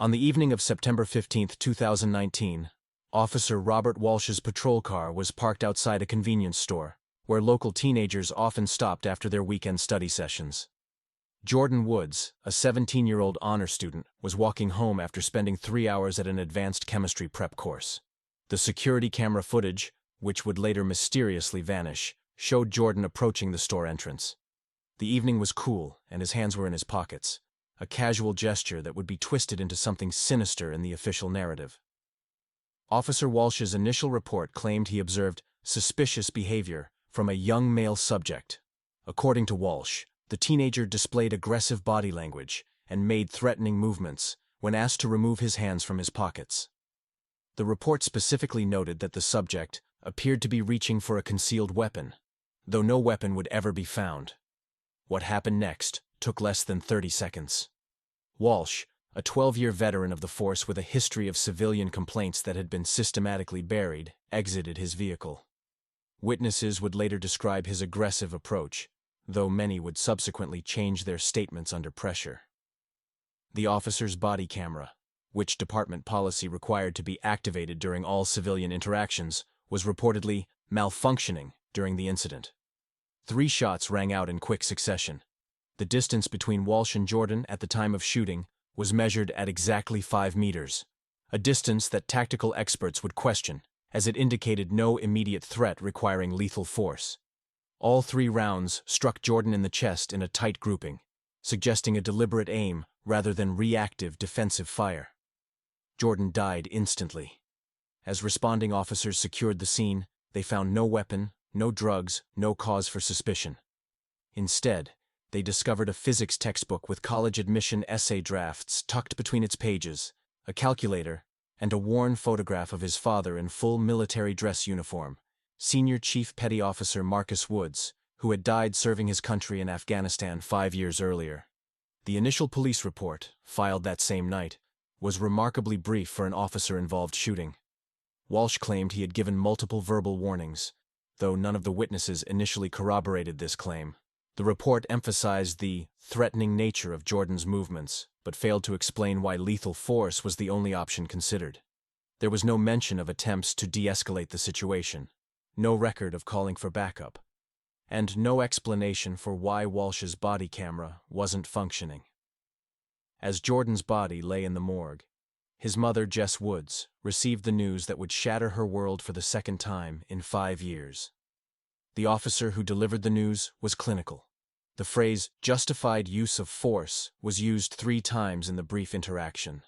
On the evening of September 15, 2019, Officer Robert Walsh's patrol car was parked outside a convenience store, where local teenagers often stopped after their weekend study sessions. Jordan Woods, a 17-year-old honor student, was walking home after spending 3 hours at an advanced chemistry prep course. The security camera footage, which would later mysteriously vanish, showed Jordan approaching the store entrance. The evening was cool, and his hands were in his pockets, a casual gesture that would be twisted into something sinister in the official narrative. Officer Walsh's initial report claimed he observed suspicious behavior from a young male subject. According to Walsh, the teenager displayed aggressive body language and made threatening movements when asked to remove his hands from his pockets. The report specifically noted that the subject appeared to be reaching for a concealed weapon, though no weapon would ever be found. What happened next took less than 30 seconds. Walsh, a 12-year veteran of the force with a history of civilian complaints that had been systematically buried, exited his vehicle. Witnesses would later describe his aggressive approach, though many would subsequently change their statements under pressure. The officer's body camera, which department policy required to be activated during all civilian interactions, was reportedly malfunctioning during the incident. 3 shots rang out in quick succession. The distance between Walsh and Jordan at the time of shooting was measured at exactly 5 meters, a distance that tactical experts would question, as it indicated no immediate threat requiring lethal force. All 3 rounds struck Jordan in the chest in a tight grouping, suggesting a deliberate aim rather than reactive defensive fire. Jordan died instantly. As responding officers secured the scene, they found no weapon, no drugs, no cause for suspicion. Instead, they discovered a physics textbook with college admission essay drafts tucked between its pages, a calculator, and a worn photograph of his father in full military dress uniform, Senior Chief Petty Officer Marcus Woods, who had died serving his country in Afghanistan 5 years earlier. The initial police report, filed that same night, was remarkably brief for an officer-involved shooting. Walsh claimed he had given multiple verbal warnings, though none of the witnesses initially corroborated this claim. The report emphasized the threatening nature of Jordan's movements, but failed to explain why lethal force was the only option considered. There was no mention of attempts to de-escalate the situation, no record of calling for backup, and no explanation for why Walsh's body camera wasn't functioning. As Jordan's body lay in the morgue, his mother, Jess Woods, received the news that would shatter her world for the second time in 5 years. The officer who delivered the news was clinical. The phrase "justified use of force" was used 3 times in the brief interaction.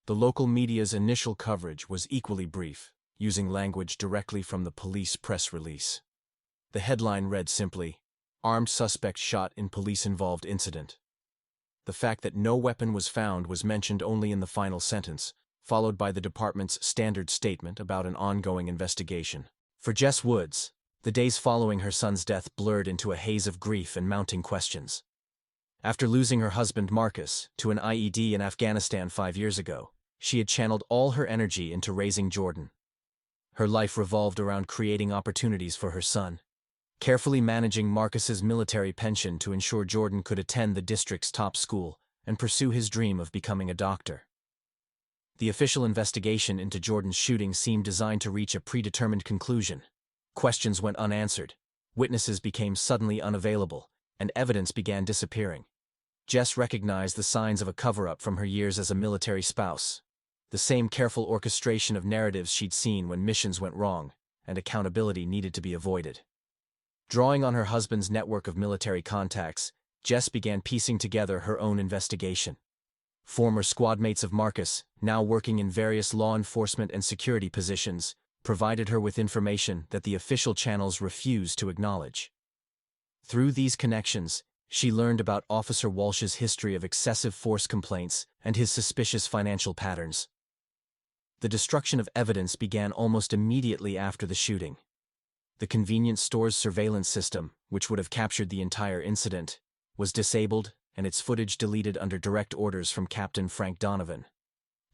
The local media's initial coverage was equally brief, using language directly from the police press release. The headline read simply, "Armed suspect shot in police-involved incident." The fact that no weapon was found was mentioned only in the final sentence, followed by the department's standard statement about an ongoing investigation. For Jess Woods, the days following her son's death blurred into a haze of grief and mounting questions. After losing her husband Marcus to an IED in Afghanistan 5 years ago, she had channeled all her energy into raising Jordan. Her life revolved around creating opportunities for her son, carefully managing Marcus's military pension to ensure Jordan could attend the district's top school and pursue his dream of becoming a doctor. The official investigation into Jordan's shooting seemed designed to reach a predetermined conclusion. Questions went unanswered, witnesses became suddenly unavailable, and evidence began disappearing. Jess recognized the signs of a cover-up from her years as a military spouse, the same careful orchestration of narratives she'd seen when missions went wrong and accountability needed to be avoided. Drawing on her husband's network of military contacts, Jess began piecing together her own investigation. Former squadmates of Marcus, now working in various law enforcement and security positions, provided her with information that the official channels refused to acknowledge. Through these connections, she learned about Officer Walsh's history of excessive force complaints and his suspicious financial patterns. The destruction of evidence began almost immediately after the shooting. The convenience store's surveillance system, which would have captured the entire incident, was disabled and its footage deleted under direct orders from Captain Frank Donovan.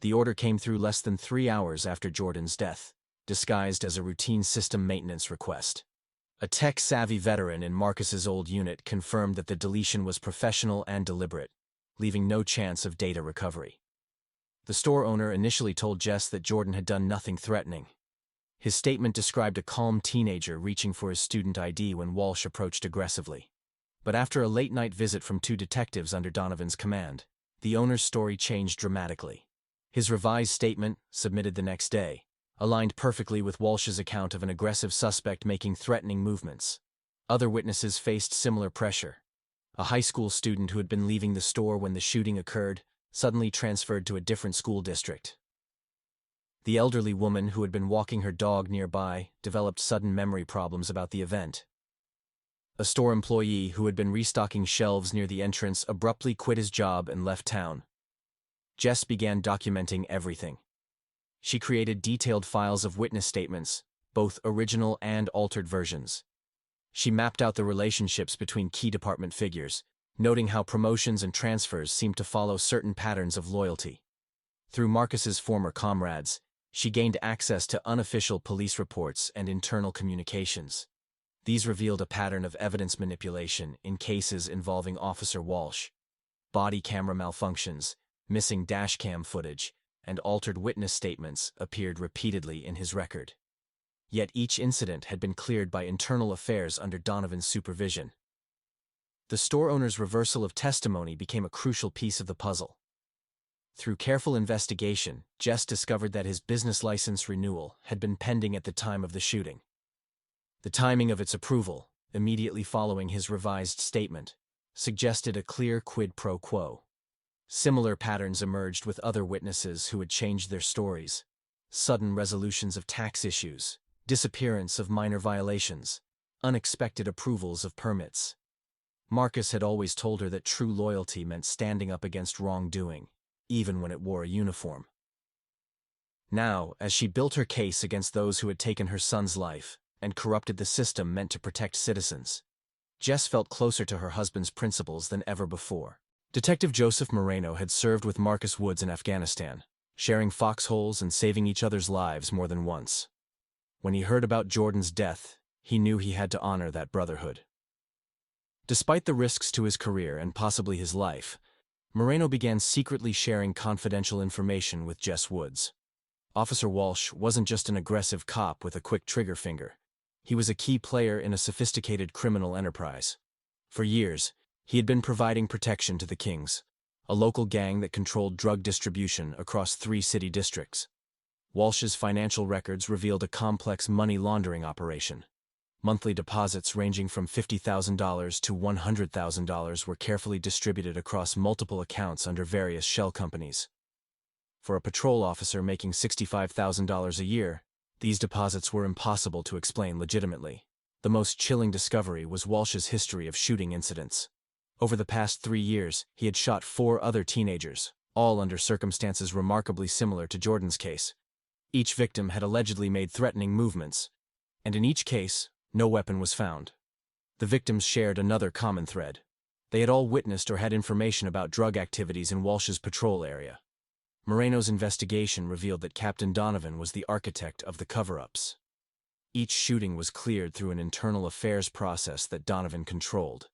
The order came through less than 3 hours after Jordan's death, disguised as a routine system maintenance request. A tech-savvy veteran in Marcus's old unit confirmed that the deletion was professional and deliberate, leaving no chance of data recovery. The store owner initially told Jess that Jordan had done nothing threatening. His statement described a calm teenager reaching for his student ID when Walsh approached aggressively. But after a late-night visit from 2 detectives under Donovan's command, the owner's story changed dramatically. His revised statement, submitted the next day, aligned perfectly with Walsh's account of an aggressive suspect making threatening movements. Other witnesses faced similar pressure. A high school student who had been leaving the store when the shooting occurred suddenly transferred to a different school district. The elderly woman who had been walking her dog nearby developed sudden memory problems about the event. A store employee who had been restocking shelves near the entrance abruptly quit his job and left town. Jess began documenting everything. She created detailed files of witness statements, both original and altered versions. She mapped out the relationships between key department figures, noting how promotions and transfers seemed to follow certain patterns of loyalty. Through Marcus's former comrades, she gained access to unofficial police reports and internal communications. These revealed a pattern of evidence manipulation in cases involving Officer Walsh. Body camera malfunctions, missing dashcam footage, and altered witness statements appeared repeatedly in his record. Yet each incident had been cleared by internal affairs under Donovan's supervision. The store owner's reversal of testimony became a crucial piece of the puzzle. Through careful investigation, Jess discovered that his business license renewal had been pending at the time of the shooting. The timing of its approval, immediately following his revised statement, suggested a clear quid pro quo. Similar patterns emerged with other witnesses who had changed their stories: sudden resolutions of tax issues, disappearance of minor violations, unexpected approvals of permits. Marcus had always told her that true loyalty meant standing up against wrongdoing, even when it wore a uniform. Now, as she built her case against those who had taken her son's life and corrupted the system meant to protect citizens, Jess felt closer to her husband's principles than ever before. Detective Joseph Moreno had served with Marcus Woods in Afghanistan, sharing foxholes and saving each other's lives more than once. When he heard about Jordan's death, he knew he had to honor that brotherhood. Despite the risks to his career and possibly his life, Moreno began secretly sharing confidential information with Jess Woods. Officer Walsh wasn't just an aggressive cop with a quick trigger finger. He was a key player in a sophisticated criminal enterprise. For years, he had been providing protection to the Kings, a local gang that controlled drug distribution across 3 city districts. Walsh's financial records revealed a complex money laundering operation. Monthly deposits ranging from $50,000 to $100,000 were carefully distributed across multiple accounts under various shell companies. For a patrol officer making $65,000 a year, these deposits were impossible to explain legitimately. The most chilling discovery was Walsh's history of shooting incidents. Over the past 3 years, he had shot 4 other teenagers, all under circumstances remarkably similar to Jordan's case. Each victim had allegedly made threatening movements, and in each case, no weapon was found. The victims shared another common thread. They had all witnessed or had information about drug activities in Walsh's patrol area. Moreno's investigation revealed that Captain Donovan was the architect of the cover-ups. Each shooting was cleared through an internal affairs process that Donovan controlled.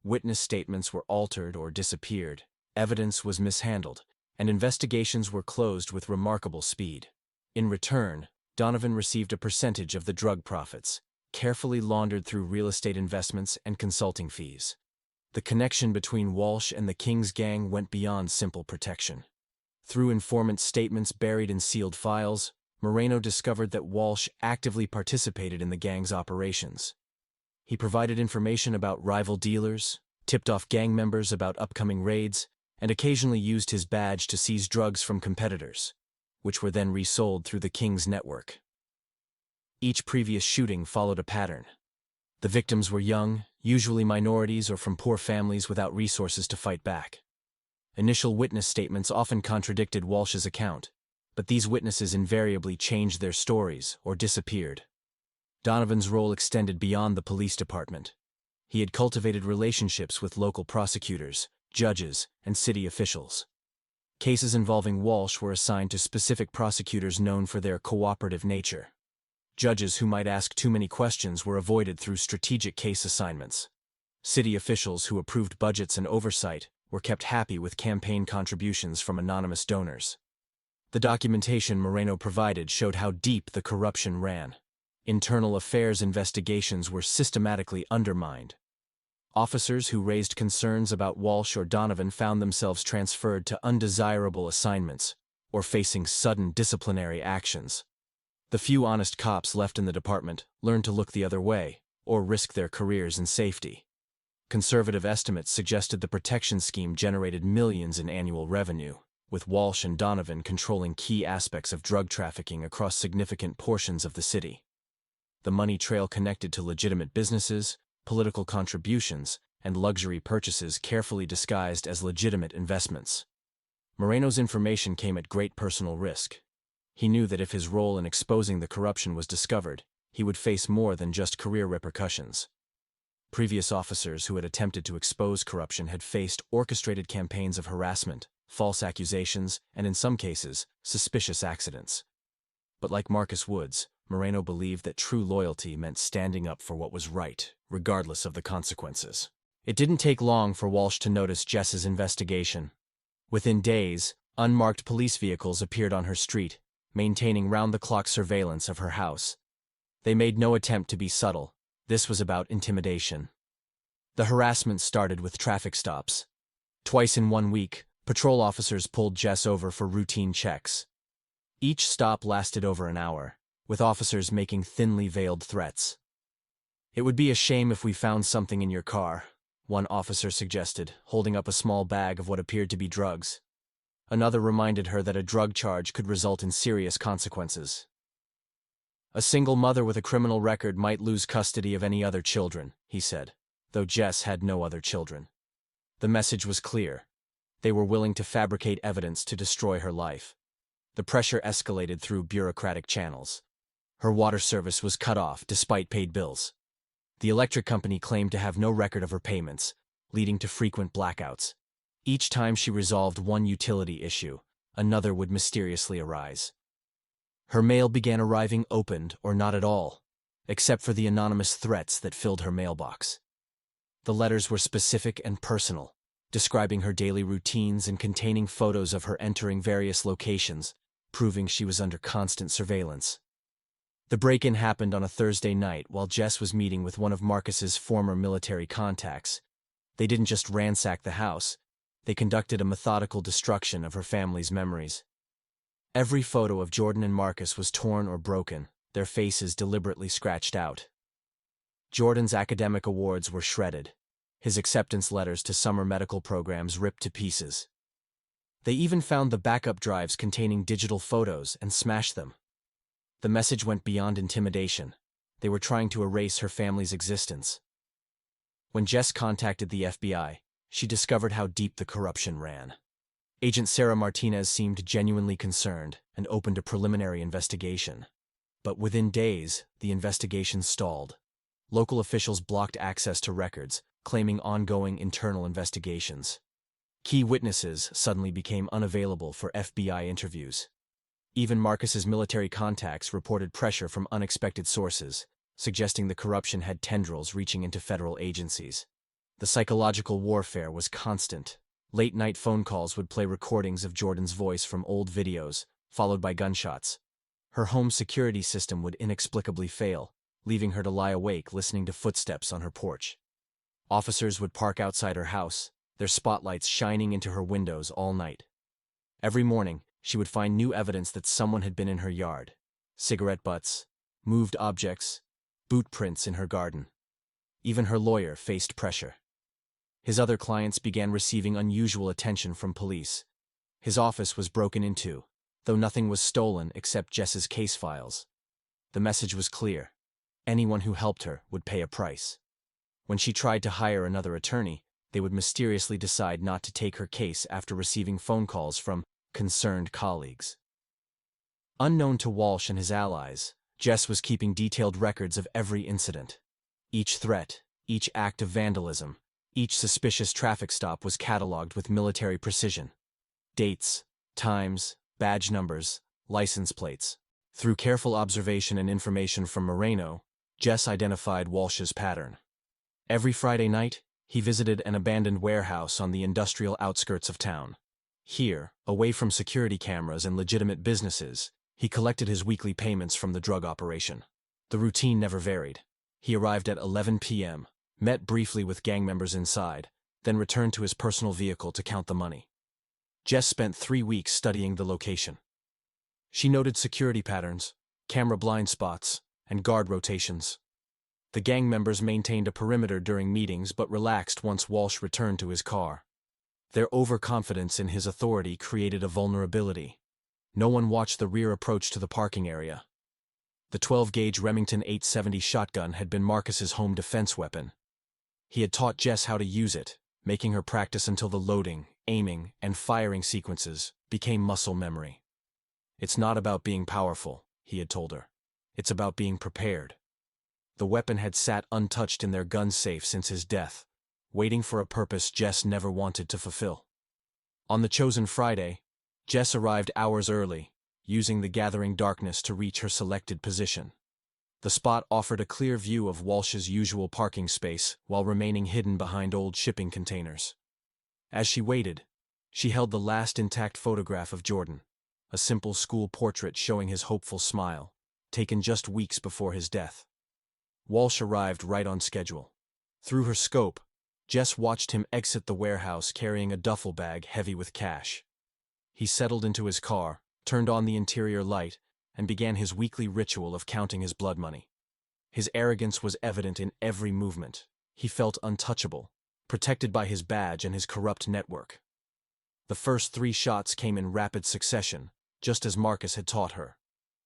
Witness statements were altered or disappeared, evidence was mishandled, and investigations were closed with remarkable speed. In return, Donovan received a percentage of the drug profits, carefully laundered through real estate investments and consulting fees. The connection between Walsh and the Kings gang went beyond simple protection. Through informant statements buried in sealed files, Moreno discovered that Walsh actively participated in the gang's operations. He provided information about rival dealers, tipped off gang members about upcoming raids, and occasionally used his badge to seize drugs from competitors, which were then resold through the Kings network. Each previous shooting followed a pattern. The victims were young, usually minorities or from poor families without resources to fight back. Initial witness statements often contradicted Walsh's account, but these witnesses invariably changed their stories or disappeared. Donovan's role extended beyond the police department. He had cultivated relationships with local prosecutors, judges, and city officials. Cases involving Walsh were assigned to specific prosecutors known for their cooperative nature. Judges who might ask too many questions were avoided through strategic case assignments. City officials who approved budgets and oversight were kept happy with campaign contributions from anonymous donors. The documentation Moreno provided showed how deep the corruption ran. Internal affairs investigations were systematically undermined. Officers who raised concerns about Walsh or Donovan found themselves transferred to undesirable assignments or facing sudden disciplinary actions. The few honest cops left in the department learned to look the other way or risk their careers and safety. Conservative estimates suggested the protection scheme generated millions in annual revenue, with Walsh and Donovan controlling key aspects of drug trafficking across significant portions of the city. The money trail connected to legitimate businesses, political contributions, and luxury purchases carefully disguised as legitimate investments. Moreno's information came at great personal risk. He knew that if his role in exposing the corruption was discovered, he would face more than just career repercussions. Previous officers who had attempted to expose corruption had faced orchestrated campaigns of harassment, false accusations, and in some cases, suspicious accidents. But like Marcus Woods, Moreno believed that true loyalty meant standing up for what was right, regardless of the consequences. It didn't take long for Walsh to notice Jess's investigation. Within days, unmarked police vehicles appeared on her street, maintaining round-the-clock surveillance of her house. They made no attempt to be subtle. This was about intimidation. The harassment started with traffic stops. Twice in 1 week, patrol officers pulled Jess over for routine checks. Each stop lasted over an hour, with officers making thinly veiled threats. "It would be a shame if we found something in your car," one officer suggested, holding up a small bag of what appeared to be drugs. Another reminded her that a drug charge could result in serious consequences. "A single mother with a criminal record might lose custody of any other children," he said, though Jess had no other children. The message was clear. They were willing to fabricate evidence to destroy her life. The pressure escalated through bureaucratic channels. Her water service was cut off despite paid bills. The electric company claimed to have no record of her payments, leading to frequent blackouts. Each time she resolved one utility issue, another would mysteriously arise. Her mail began arriving opened or not at all, except for the anonymous threats that filled her mailbox. The letters were specific and personal, describing her daily routines and containing photos of her entering various locations, proving she was under constant surveillance. The break-in happened on a Thursday night while Jess was meeting with one of Marcus's former military contacts. They didn't just ransack the house, they conducted a methodical destruction of her family's memories. Every photo of Jordan and Marcus was torn or broken, their faces deliberately scratched out. Jordan's academic awards were shredded, his acceptance letters to summer medical programs ripped to pieces. They even found the backup drives containing digital photos and smashed them. The message went beyond intimidation. They were trying to erase her family's existence. When Jess contacted the FBI, she discovered how deep the corruption ran. Agent Sarah Martinez seemed genuinely concerned and opened a preliminary investigation. But within days, the investigation stalled. Local officials blocked access to records, claiming ongoing internal investigations. Key witnesses suddenly became unavailable for FBI interviews. Even Marcus's military contacts reported pressure from unexpected sources, suggesting the corruption had tendrils reaching into federal agencies. The psychological warfare was constant. Late-night phone calls would play recordings of Jordan's voice from old videos, followed by gunshots. Her home security system would inexplicably fail, leaving her to lie awake listening to footsteps on her porch. Officers would park outside her house, their spotlights shining into her windows all night. Every morning, she would find new evidence that someone had been in her yard. Cigarette butts, moved objects, boot prints in her garden. Even her lawyer faced pressure. His other clients began receiving unusual attention from police. His office was broken into, though nothing was stolen except Jess's case files. The message was clear. Anyone who helped her would pay a price. When she tried to hire another attorney, they would mysteriously decide not to take her case after receiving phone calls from concerned colleagues. Unknown to Walsh and his allies, Jess was keeping detailed records of every incident. Each threat, each act of vandalism, each suspicious traffic stop was cataloged with military precision. Dates, times, badge numbers, license plates. Through careful observation and information from Moreno, Jess identified Walsh's pattern. Every Friday night, he visited an abandoned warehouse on the industrial outskirts of town. Here, away from security cameras and legitimate businesses, he collected his weekly payments from the drug operation. The routine never varied. He arrived at 11 p.m., met briefly with gang members inside, then returned to his personal vehicle to count the money. Jess spent 3 weeks studying the location. She noted security patterns, camera blind spots, and guard rotations. The gang members maintained a perimeter during meetings but relaxed once Walsh returned to his car. Their overconfidence in his authority created a vulnerability. No one watched the rear approach to the parking area. The 12-gauge Remington 870 shotgun had been Marcus's home defense weapon. He had taught Jess how to use it, making her practice until the loading, aiming, and firing sequences became muscle memory. "It's not about being powerful," he had told her. "It's about being prepared." The weapon had sat untouched in their gun safe since his death, waiting for a purpose Jess never wanted to fulfill. On the chosen Friday, Jess arrived hours early, using the gathering darkness to reach her selected position. The spot offered a clear view of Walsh's usual parking space while remaining hidden behind old shipping containers. As she waited, she held the last intact photograph of Jordan, a simple school portrait showing his hopeful smile, taken just weeks before his death. Walsh arrived right on schedule. Through her scope, Jess watched him exit the warehouse carrying a duffel bag heavy with cash. He settled into his car, turned on the interior light, and began his weekly ritual of counting his blood money. His arrogance was evident in every movement. He felt untouchable, protected by his badge and his corrupt network. The first 3 shots came in rapid succession, just as Marcus had taught her.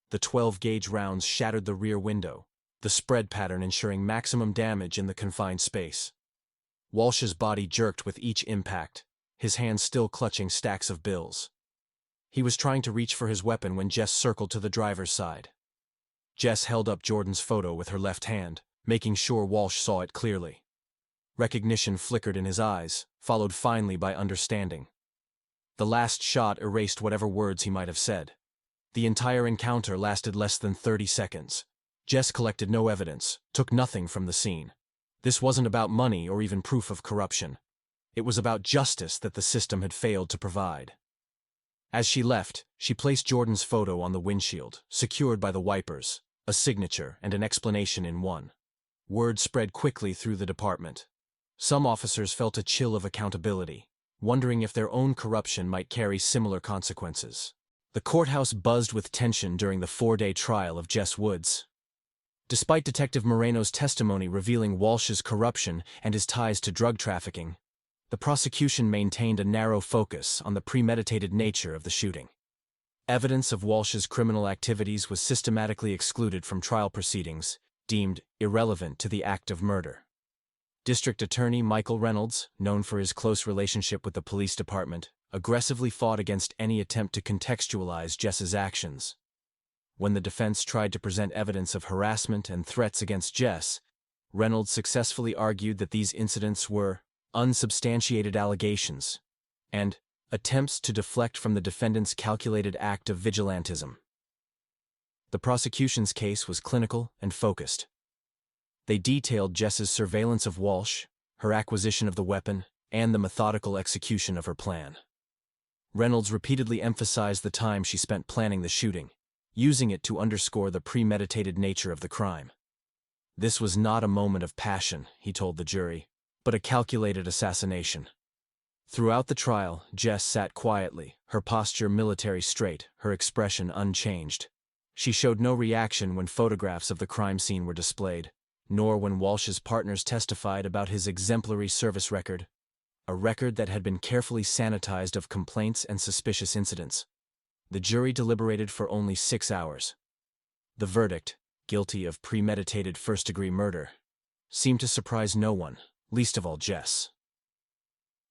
The 12-gauge rounds shattered the rear window, the spread pattern ensuring maximum damage in the confined space. Walsh's body jerked with each impact, his hands still clutching stacks of bills. He was trying to reach for his weapon when Jess circled to the driver's side. Jess held up Jordan's photo with her left hand, making sure Walsh saw it clearly. Recognition flickered in his eyes, followed finally by understanding. The last shot erased whatever words he might have said. The entire encounter lasted less than 30 seconds. Jess collected no evidence, took nothing from the scene. This wasn't about money or even proof of corruption. It was about justice that the system had failed to provide. As she left, she placed Jordan's photo on the windshield, secured by the wipers, a signature and an explanation in one. Word spread quickly through the department. Some officers felt a chill of accountability, wondering if their own corruption might carry similar consequences. The courthouse buzzed with tension during the 4-day trial of Jess Woods. Despite Detective Moreno's testimony revealing Walsh's corruption and his ties to drug trafficking, the prosecution maintained a narrow focus on the premeditated nature of the shooting. Evidence of Walsh's criminal activities was systematically excluded from trial proceedings, deemed irrelevant to the act of murder. District Attorney Michael Reynolds, known for his close relationship with the police department, aggressively fought against any attempt to contextualize Jess's actions. When the defense tried to present evidence of harassment and threats against Jess, Reynolds successfully argued that these incidents were unsubstantiated allegations and attempts to deflect from the defendant's calculated act of vigilantism. The prosecution's case was clinical and focused. They detailed Jess's surveillance of Walsh, her acquisition of the weapon, and the methodical execution of her plan. Reynolds repeatedly emphasized the time she spent planning the shooting, using it to underscore the premeditated nature of the crime. This was not a moment of passion, he told the jury, but a calculated assassination. Throughout the trial, Jess sat quietly, her posture military straight, her expression unchanged. She showed no reaction when photographs of the crime scene were displayed, nor when Walsh's partners testified about his exemplary service record, a record that had been carefully sanitized of complaints and suspicious incidents. The jury deliberated for only 6 hours. The verdict, guilty of premeditated first-degree murder, seemed to surprise no one, least of all Jess.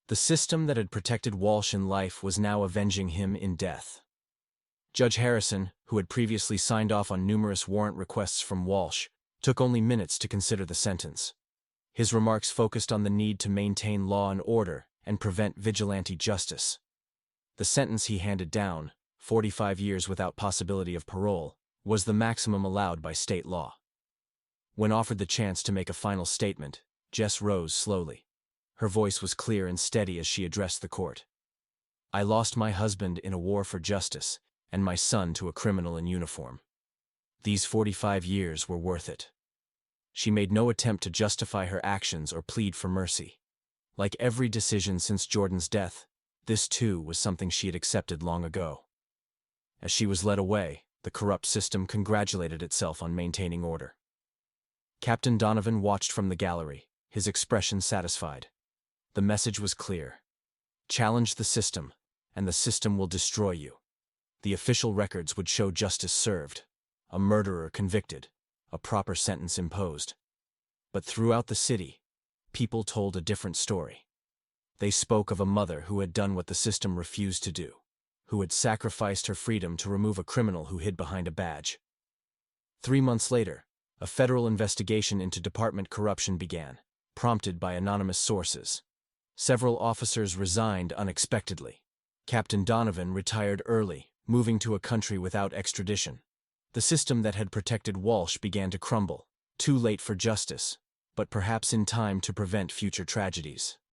The system that had protected Walsh in life was now avenging him in death. Judge Harrison, who had previously signed off on numerous warrant requests from Walsh, took only minutes to consider the sentence. His remarks focused on the need to maintain law and order and prevent vigilante justice. The sentence he handed down, 45 years without possibility of parole, was the maximum allowed by state law. When offered the chance to make a final statement, Jess rose slowly. Her voice was clear and steady as she addressed the court. I lost my husband in a war for justice, and my son to a criminal in uniform. These 45 years were worth it. She made no attempt to justify her actions or plead for mercy. Like every decision since Jordan's death, this too was something she had accepted long ago. As she was led away, the corrupt system congratulated itself on maintaining order. Captain Donovan watched from the gallery, his expression satisfied. The message was clear. Challenge the system, and the system will destroy you. The official records would show justice served, a murderer convicted, a proper sentence imposed. But throughout the city, people told a different story. They spoke of a mother who had done what the system refused to do, who had sacrificed her freedom to remove a criminal who hid behind a badge. 3 months later, a federal investigation into department corruption began, prompted by anonymous sources. Several officers resigned unexpectedly. Captain Donovan retired early, moving to a country without extradition. The system that had protected Walsh began to crumble, too late for justice, but perhaps in time to prevent future tragedies.